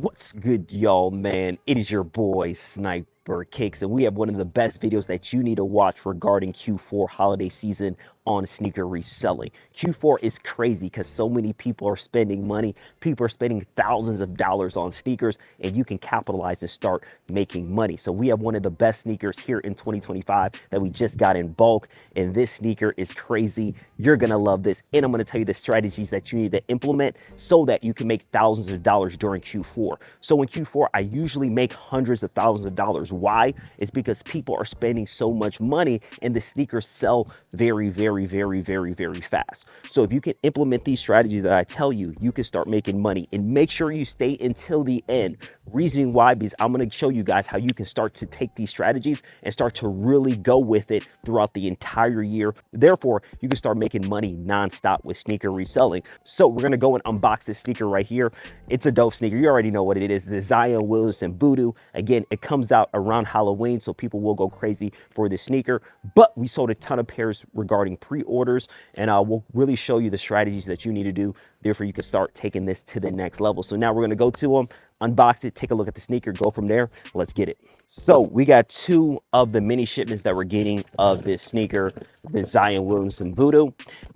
What's good, y'all, man? It is your boy, Sniper Kicks, and we have one of the best videos that you need to watch regarding Q4 holiday season on sneaker reselling. Q4 is crazy because so many people are spending money. People are spending thousands of dollars on sneakers, and you can capitalize and start making money. So we have one of the best sneakers here in 2025 that we just got in bulk, and this sneaker is crazy. You're gonna love this, and I'm gonna tell you the strategies that you need to implement so that you can make thousands of dollars during Q4. So in Q4, I usually make hundreds of thousands of dollars. Why? It's because people are spending so much money and the sneakers sell very fast. So if you can implement these strategies that I tell you, you can start making money, and make sure you stay until the end. Reasoning why, because I'm going to show you guys how you can start to take these strategies and start to really go with it throughout the entire year. Therefore, you can start making money nonstop with sneaker reselling. So we're going to go and unbox this sneaker right here. It's a dope sneaker. You already know what it is. The Zion Williamson Voodoo. Again, it comes out around Halloween, so people will go crazy for this sneaker. But we sold a ton of pairs regarding pre-orders, and we'll really show you the strategies that you need to do. Therefore, you can start taking this to the next level. So now we're going to go to them, unbox it, take a look at the sneaker, go from there. Let's get it. So we got two of the mini shipments that we're getting of this sneaker, the Zion Williamson Voodoo.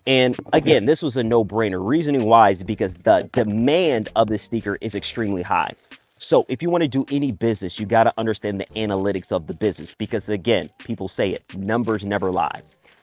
And again, this was a no-brainer. Reasoning why is because the demand of this sneaker is extremely high. So if you want to do any business, you got to understand the analytics of the business, because again, people say it, numbers never lie.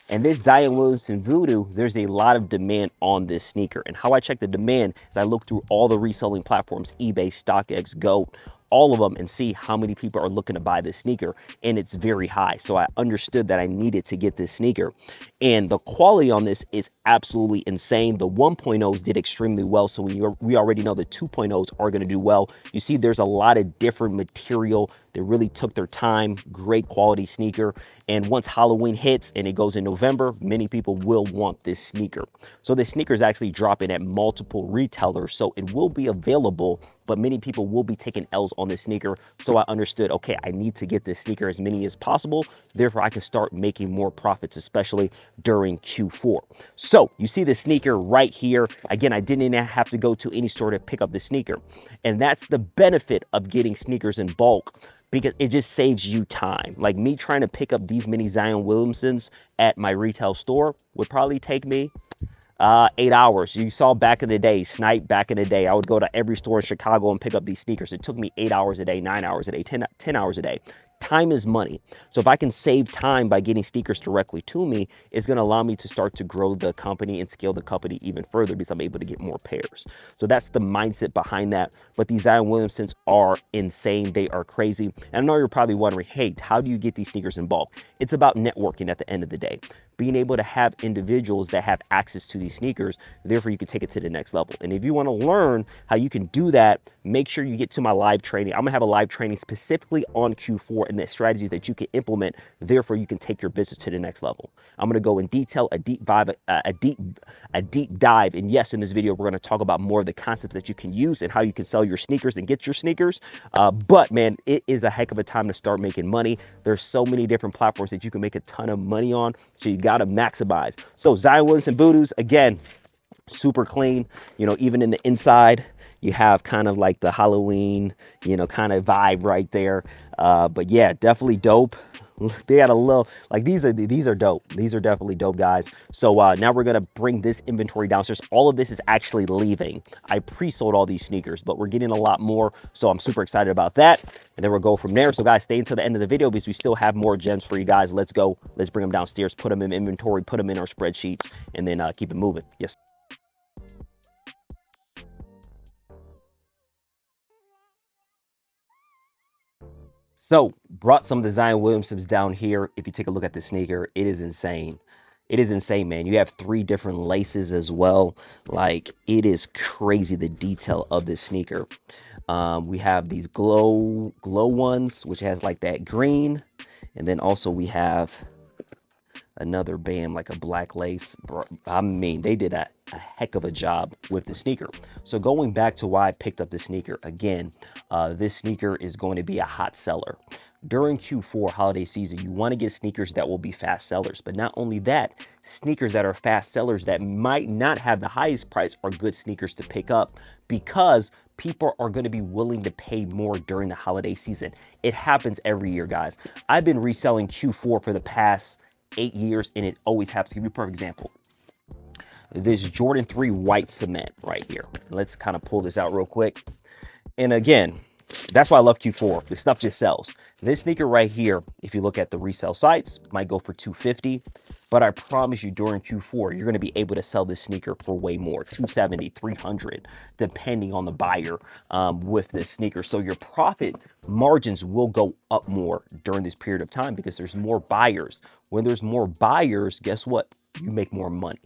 And this Zion Williamson Voodoo, there's a lot of demand on this sneaker. And how I check the demand is I look through all the reselling platforms, eBay, StockX, GOAT, all of them, and see how many people are looking to buy this sneaker, and it's very high. So I understood that I needed to get this sneaker, and the quality on this is absolutely insane. The 1.0s did extremely well, so we already know the 2.0s are going to do well. You see there's a lot of different material. They really took their time. Great quality sneaker. And once Halloween hits and it goes in November, many people will want this sneaker. So this sneaker is actually dropping at multiple retailers, so it will be available, but many people will be taking L's on this sneaker. So I understood, okay, I need to get this sneaker as many as possible. Therefore, I can start making more profits, especially during Q4. So you see the sneaker right here. Again, I didn't even have to go to any store to pick up the sneaker. And that's the benefit of getting sneakers in bulk, because it just saves you time. Like me trying to pick up these many Zion Williamsons at my retail store would probably take me 8 hours. You saw back in the day, Snipe back in the day, I would go to every store in Chicago and pick up these sneakers. It took me 8 hours a day, 9 hours a day, 10 hours a day. Time is money. So if I can save time by getting sneakers directly to me, it's going to allow me to start to grow the company and scale the company even further, because I'm able to get more pairs. So that's the mindset behind that. But these Zion Williamsons are insane. They are crazy. And I know you're probably wondering, hey, how do you get these sneakers in bulk? It's about networking at the end of the day. Being able to have individuals that have access to these sneakers, therefore you can take it to the next level. And if you want to learn how you can do that, make sure you get to my live training. I'm gonna have a live training specifically on Q4 and the strategies that you can implement, therefore you can take your business to the next level. I'm gonna go in detail, a deep dive. And yes, in this video, we're gonna talk about more of the concepts that you can use and how you can sell your sneakers and get your sneakers. But man, it is a heck of a time to start making money. There's so many different platforms that you can make a ton of money on, so you gotta maximize. So Zion Williamson Voodoos, again, super clean. You know, even in the inside, you have kind of like the Halloween, you know, kind of vibe right there. But yeah, definitely dope. They got a little, like, these are dope. These are definitely dope, guys. So now we're gonna bring this inventory downstairs. All of this is actually leaving. I pre-sold all these sneakers, but we're getting a lot more, so I'm super excited about that. And then we'll go from there. So guys, stay until the end of the video, because we still have more gems for you guys. Let's go. Let's bring them downstairs, put them in inventory, put them in our spreadsheets, and then keep it moving. Yes. So brought some of the Zion Williamsons down here. If you take a look at the sneaker, it is insane. It is insane, man. You have 3 different laces as well. Like, it is crazy, the detail of this sneaker. We have these glow ones, which has like that green. And then also we have another band, like a black lace. I mean, they did a heck of a job with the sneaker. So going back to why I picked up the sneaker, again, this sneaker is going to be a hot seller. During Q4 holiday season, you want to get sneakers that will be fast sellers. But not only that, sneakers that are fast sellers that might not have the highest price are good sneakers to pick up, because people are going to be willing to pay more during the holiday season. It happens every year, guys. I've been reselling Q4 for the past 8 years, and it always happens. To give you a perfect example, this Jordan 3 white cement right here. Let's kind of pull this out real quick. And again, that's why I love Q4. This stuff just sells. This sneaker right here, if you look at the resale sites, might go for $250. But I promise you during Q4, you're going to be able to sell this sneaker for way more, $270, $300, depending on the buyer with this sneaker. So your profit margins will go up more during this period of time because there's more buyers. When there's more buyers, guess what? You make more money.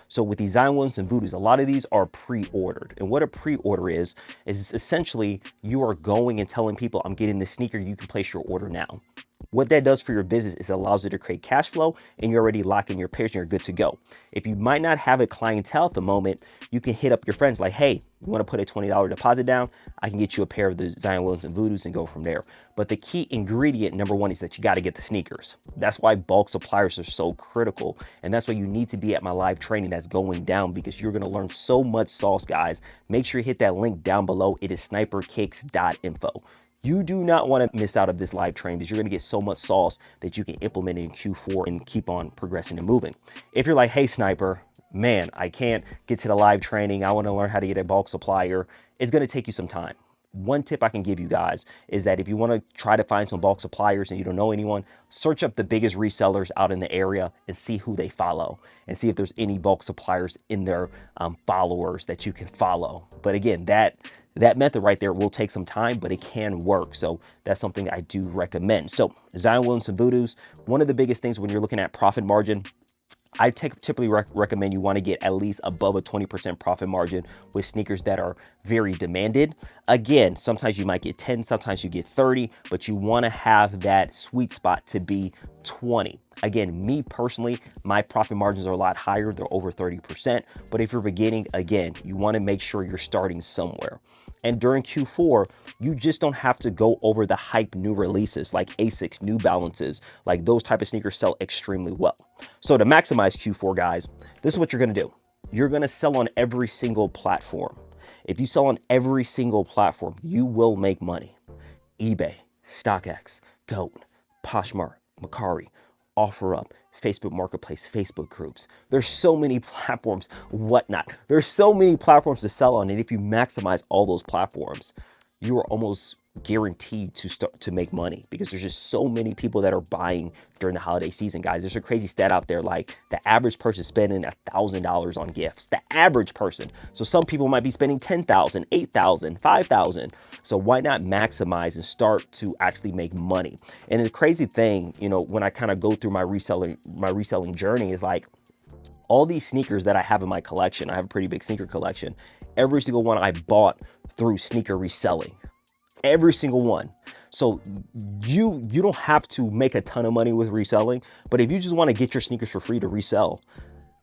So with these Zion Williamson Voodoos, a lot of these are pre-ordered. And what a pre-order is essentially you are going and telling people, I'm getting this sneaker, you can place your order now. What that does for your business is it allows you to create cash flow, and you're already locking your pairs and you're good to go. If you might not have a clientele at the moment, you can hit up your friends like, hey, you want to put a $20 deposit down? I can get you a pair of the Zion Williamson Voodoos and go from there. But the key ingredient, number one, is that you got to get the sneakers. That's why bulk suppliers are so critical. And that's why you need to be at my live training that's going down, because you're going to learn so much sauce, guys. Make sure you hit that link down below. It is sniperkicks.info. You do not want to miss out of this live training because you're going to get so much sauce that you can implement in Q4 and keep on progressing and moving. If you're like, hey, Sniper, man, I can't get to the live training, I want to learn how to get a bulk supplier, it's going to take you some time. One tip I can give you guys is that if you want to try to find some bulk suppliers and you don't know anyone, search up the biggest resellers out in the area and see who they follow and see if there's any bulk suppliers in their followers that you can follow. But again, that method right there will take some time, but it can work. So that's something I do recommend. So Zion Williamson Voodoos, one of the biggest things when you're looking at profit margin, I typically recommend you want to get at least above a 20% profit margin with sneakers that are very demanded. Again, sometimes you might get 10, sometimes you get 30, but you want to have that sweet spot to be 20. Again, me personally, my profit margins are a lot higher. They're over 30%. But if you're beginning, again, you want to make sure you're starting somewhere. And during Q4, you just don't have to go over the hype new releases like Asics, New Balances, like those type of sneakers sell extremely well. So to maximize Q4, guys, this is what you're going to do. You're going to sell on every single platform. If you sell on every single platform, you will make money. eBay, StockX, GOAT, Poshmark, Mercari, OfferUp, Facebook Marketplace, Facebook groups. There's so many platforms, whatnot. There's so many platforms to sell on, and if you maximize all those platforms, you are almost guaranteed to start to make money because there's just so many people that are buying during the holiday season, guys. There's a crazy stat out there, like the average person spending $1,000 on gifts. The average person. So some people might be spending $10,000, $8,000, $5,000. So why not maximize and start to actually make money? And the crazy thing, you know, when I kind of go through my reselling journey is like all these sneakers that I have in my collection. I have a pretty big sneaker collection. Every single one I bought through sneaker reselling. Every single one. So you don't have to make a ton of money with reselling, but if you just want to get your sneakers for free to resell,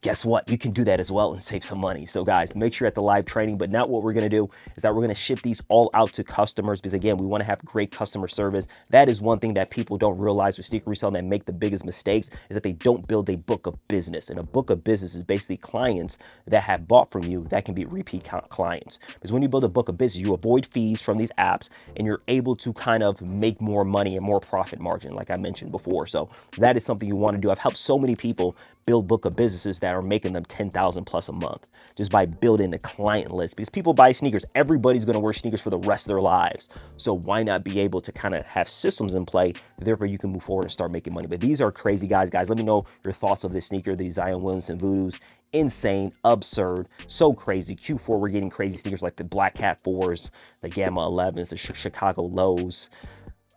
guess what? You can do that as well and save some money. So guys, make sure you're at the live training. But now what we're going to do is that we're going to ship these all out to customers because again, we want to have great customer service. That is one thing that people don't realize with sneaker reselling that make the biggest mistakes is that they don't build a book of business. And a book of business is basically clients that have bought from you that can be repeat clients. Because when you build a book of business, you avoid fees from these apps and you're able to kind of make more money and more profit margin, like I mentioned before. So that is something you want to do. I've helped so many people build book of businesses that are making them 10,000 plus a month just by building the client list, because people buy sneakers. Everybody's going to wear sneakers for the rest of their lives. So why not be able to kind of have systems in play? Therefore, you can move forward and start making money. But these are crazy, guys. Let me know your thoughts of this sneaker, the Zion Williamson Voodoos. Insane, absurd, so crazy. Q4, we're getting crazy sneakers like the Black Cat 4s, the Gamma 11s, the Chicago Lows.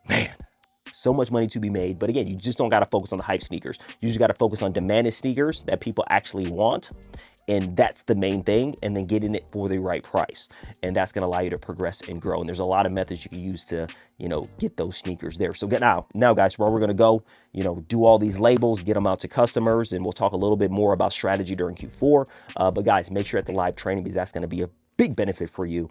Man, so much money to be made. But again, you just don't got to focus on the hype sneakers. You just got to focus on demanded sneakers that people actually want. And that's the main thing. And then getting it for the right price. And that's going to allow you to progress and grow. And there's a lot of methods you can use to, get those sneakers there. So now guys, where we're going to go, do all these labels, get them out to customers. And we'll talk a little bit more about strategy during Q4. But guys, make sure at the live training, because that's going to be a big benefit for you.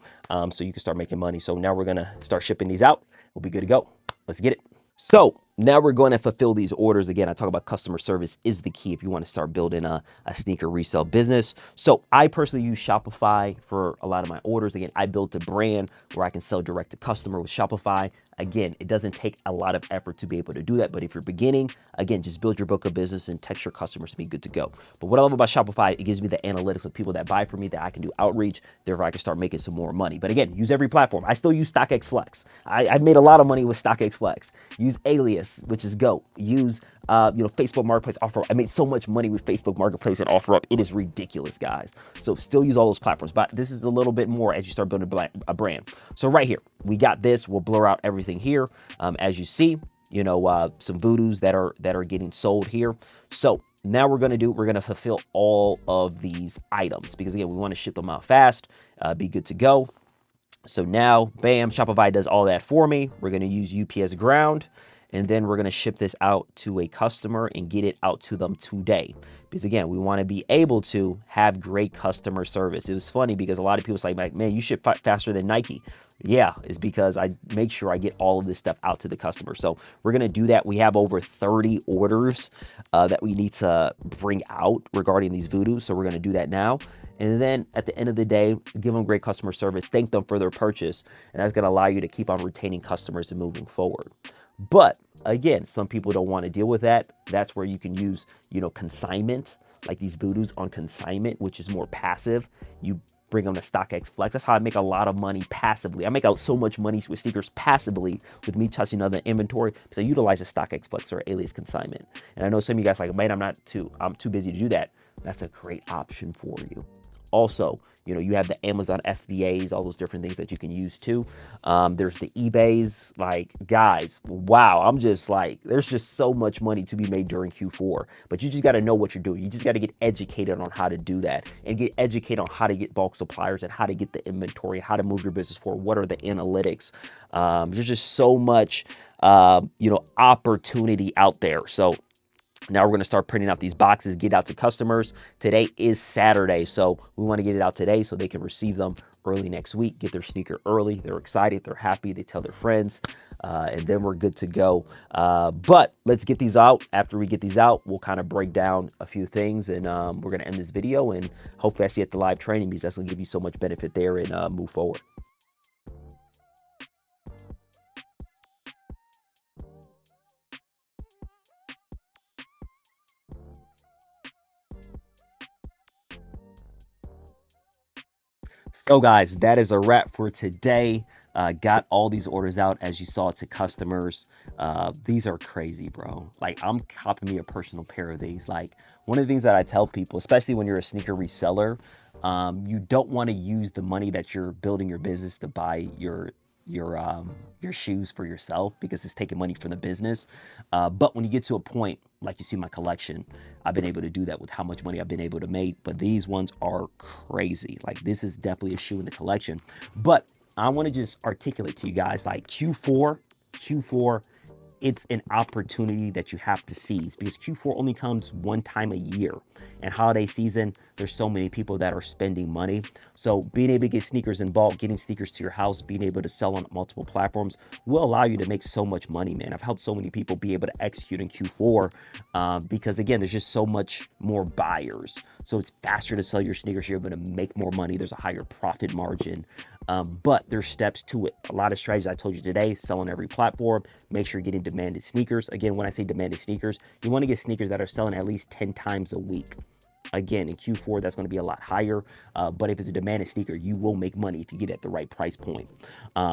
So you can start making money. So now we're going to start shipping these out. We'll be good to go. Let's get it. So now we're going to fulfill these orders. Again, I talk about customer service is the key if you want to start building a sneaker resale business. So I personally use Shopify for a lot of my orders. Again, I built a brand where I can sell direct to customer with Shopify. Again, it doesn't take a lot of effort to be able to do that. But if you're beginning, again, just build your book of business and text your customers to be good to go. But what I love about Shopify, it gives me the analytics of people that buy from me that I can do outreach. Therefore, I can start making some more money. But again, use every platform. I still use StockX Flex. I've made a lot of money with StockX Flex. Use Alias, which is GOAT. Use Facebook Marketplace, OfferUp. I made so much money with Facebook Marketplace and OfferUp. It is ridiculous, guys. So still use all those platforms, but this is a little bit more as you start building a brand. So right here, we got this. We'll blur out everything here. As you see, some voodoos that are getting sold here. So now we're going to fulfill all of these items because again, we want to ship them out fast, be good to go. So now, bam, Shopify does all that for me. We're going to use UPS Ground, and then we're going to ship this out to a customer and get it out to them today. Because again, we want to be able to have great customer service. It was funny because a lot of people say, like, man, you ship faster than Nike. Yeah, it's because I make sure I get all of this stuff out to the customer. So we're going to do that. We have over 30 orders that we need to bring out regarding these voodoos. So we're going to do that now. And then at the end of the day, give them great customer service, thank them for their purchase. And that's going to allow you to keep on retaining customers and moving forward. But again, some people don't want to deal with that. That's where you can use, consignment, like these voodoos on consignment, which is more passive. You bring them to StockX Flex. That's how I make a lot of money passively. I make out so much money with sneakers passively with me touching other inventory because I utilize a StockX Flex or Alias consignment. And I know some of you guys are like, man, I'm too busy to do that. That's a great option for you. Also, you have the Amazon FBAs, all those different things that you can use too. There's the eBays, like, guys, wow. I'm just like, there's just so much money to be made during Q4, but you just got to know what you're doing. You just got to get educated on how to do that and get educated on how to get bulk suppliers and how to get the inventory, how to move your business forward. What are the analytics? There's just so much, opportunity out there. So now we're going to start printing out these boxes, get out to customers. Today is Saturday, so we want to get it out today so they can receive them early next week, get their sneaker early. They're excited, they're happy, they tell their friends, and then we're good to go. But let's get these out. After we get these out, we'll kind of break down a few things, and we're going to end this video, and hopefully I see you at the live training because that's going to give you so much benefit there and move forward. So guys, that is a wrap for today. Got all these orders out as you saw to customers. These are crazy, bro. Like, I'm copying me a personal pair of these. Like, one of the things that I tell people, especially when you're a sneaker reseller, you don't want to use the money that you're building your business to buy your shoes for yourself because it's taking money from the business. But when you get to a point, like you see my collection, I've been able to do that with how much money I've been able to make. But these ones are crazy. Like, this is definitely a shoe in the collection. But I want to just articulate to you guys, like, Q4, it's an opportunity that you have to seize because Q4 only comes one time a year. And holiday season, there's so many people that are spending money. So being able to get sneakers in bulk, getting sneakers to your house, being able to sell on multiple platforms will allow you to make so much money, man. I've helped so many people be able to execute in Q4 because, again, there's just so much more buyers. So it's faster to sell your sneakers. You're going to make more money. There's a higher profit margin. But there's steps to it. A lot of strategies I told you today, sell on every platform. Make sure you're getting demanded sneakers. Again, when I say demanded sneakers, you want to get sneakers that are selling at least 10 times a week. Again, in Q4, that's going to be a lot higher. But if it's a demanded sneaker, you will make money if you get it at the right price point.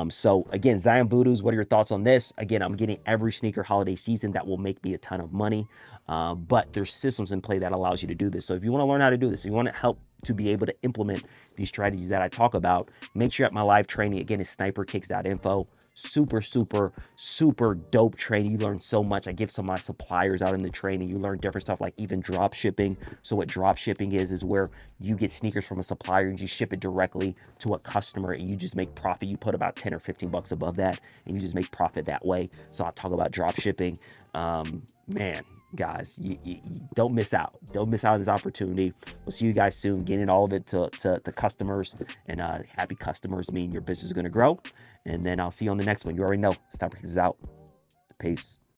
So again, Zion Voodoos, what are your thoughts on this? Again, I'm getting every sneaker holiday season that will make me a ton of money. But there's systems in play that allows you to do this. So if you want to learn how to do this, if you want to help to be able to implement these strategies that I talk about, make sure at my live training, again, is sniperkicks.info. Super, super, super dope training. You learn so much. I give some of my suppliers out in the training. You learn different stuff like even drop shipping. So what drop shipping is where you get sneakers from a supplier and you ship it directly to a customer and you just make profit. You put about 10 or 15 bucks above that and you just make profit that way. So I'll talk about drop shipping. Man, guys, you don't miss out. Don't miss out on this opportunity. We'll see you guys soon, getting all of it to the customers, and happy customers mean your business is going to grow. And then I'll see you on the next one. You already know. Stop is out. Peace.